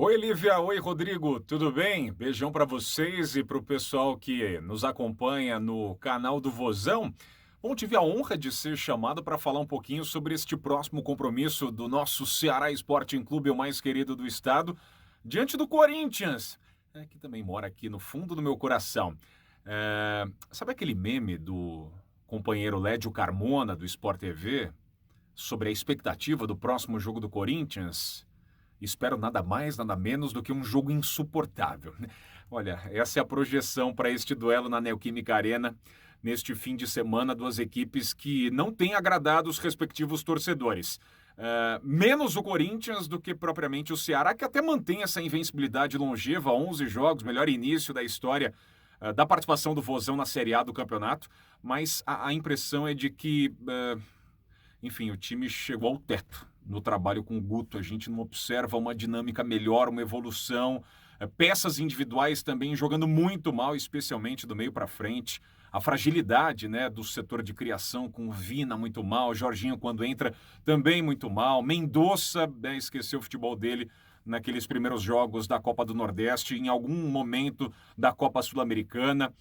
Oi, Lívia. Oi, Rodrigo. Tudo bem? Beijão para vocês e para o pessoal que nos acompanha no canal do Vozão. Bom, tive a honra de ser chamado para falar um pouquinho sobre este próximo compromisso do nosso Ceará Sporting Clube, o mais querido do estado, diante do Corinthians, que também mora aqui no fundo do meu coração. Sabe aquele meme do companheiro Lédio Carmona, do Sport TV, sobre a expectativa do próximo jogo do Corinthians? Espero nada mais, nada menos do que um jogo insuportável. Olha, essa é a projeção para este duelo na Neoquímica Arena, neste fim de semana, duas equipes que não têm agradado os respectivos torcedores. Menos o Corinthians do que propriamente o Ceará, que até mantém essa invencibilidade longeva, 11 jogos, melhor início da história da participação do Vozão na Série A do campeonato, mas a impressão é de que, enfim, o time chegou ao teto no trabalho com o Guto. A gente não observa uma dinâmica melhor, uma evolução. Peças individuais também jogando muito mal, especialmente do meio para frente. A fragilidade, né, do setor de criação com o Vina muito mal, Jorginho quando entra também muito mal. Mendonça, esqueceu o futebol dele naqueles primeiros jogos da Copa do Nordeste, em algum momento da Copa Sul-Americana.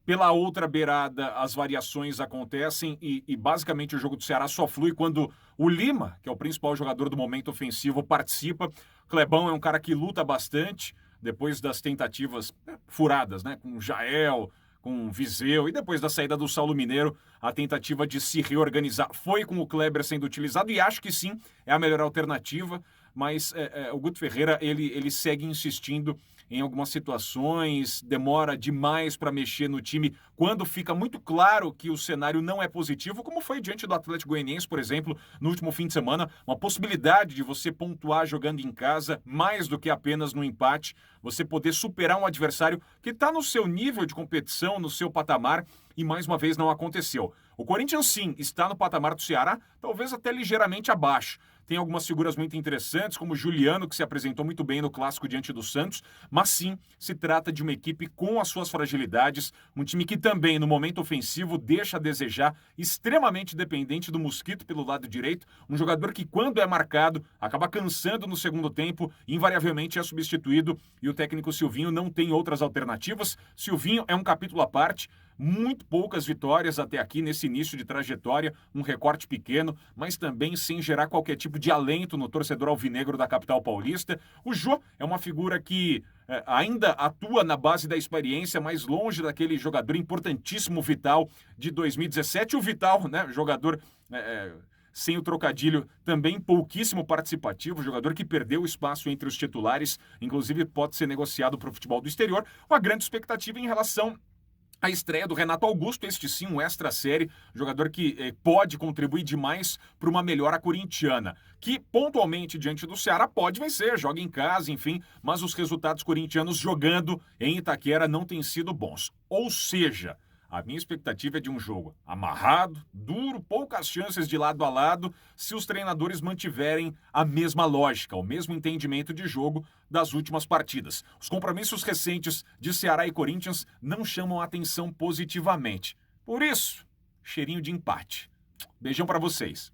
Pela outra beirada, as variações acontecem e basicamente o jogo do Ceará só flui quando o Lima, que é o principal jogador do momento ofensivo, participa. Clebão é um cara que luta bastante, depois das tentativas furadas, né, com o Jael, com o Viseu, e depois da saída do Saulo Mineiro, a tentativa de se reorganizar foi com o Kleber sendo utilizado, e acho que sim, é a melhor alternativa, mas o Guto Ferreira, ele segue insistindo em algumas situações, demora demais para mexer no time quando fica muito claro que o cenário não é positivo, como foi diante do Atlético Goianiense, por exemplo, no último fim de semana, uma possibilidade de você pontuar jogando em casa, mais do que apenas no empate, você poder superar um adversário que está no seu nível de competição, no seu patamar, e mais uma vez não aconteceu. O Corinthians, sim, está no patamar do Ceará, talvez até ligeiramente abaixo. Tem algumas figuras muito interessantes, como o Juliano, que se apresentou muito bem no Clássico diante do Santos, mas sim, se trata de uma equipe com as suas fragilidades, um time que também, no momento ofensivo, deixa a desejar, extremamente dependente do Mosquito pelo lado direito, um jogador que, quando é marcado, acaba cansando no segundo tempo, invariavelmente é substituído, e o técnico Silvinho não tem outras alternativas. Silvinho é um capítulo à parte, muito poucas vitórias até aqui nesse início de trajetória, um recorte pequeno, mas também sem gerar qualquer tipo de alento no torcedor alvinegro da capital paulista. O Jô é uma figura que ainda atua na base da experiência, mais longe daquele jogador importantíssimo Vital de 2017. O Vital, né, jogador sem o trocadilho, também pouquíssimo participativo, jogador que perdeu espaço entre os titulares, inclusive pode ser negociado para o futebol do exterior. Uma grande expectativa em relação a estreia do Renato Augusto, este sim, um extra-série, jogador que pode contribuir demais para uma melhora corintiana, que pontualmente diante do Ceará pode vencer, joga em casa, enfim, mas os resultados corintianos jogando em Itaquera não têm sido bons. Ou seja, a minha expectativa é de um jogo amarrado, duro, poucas chances de lado a lado, se os treinadores mantiverem a mesma lógica, o mesmo entendimento de jogo das últimas partidas. Os compromissos recentes de Ceará e Corinthians não chamam a atenção positivamente. Por isso, cheirinho de empate. Beijão para vocês.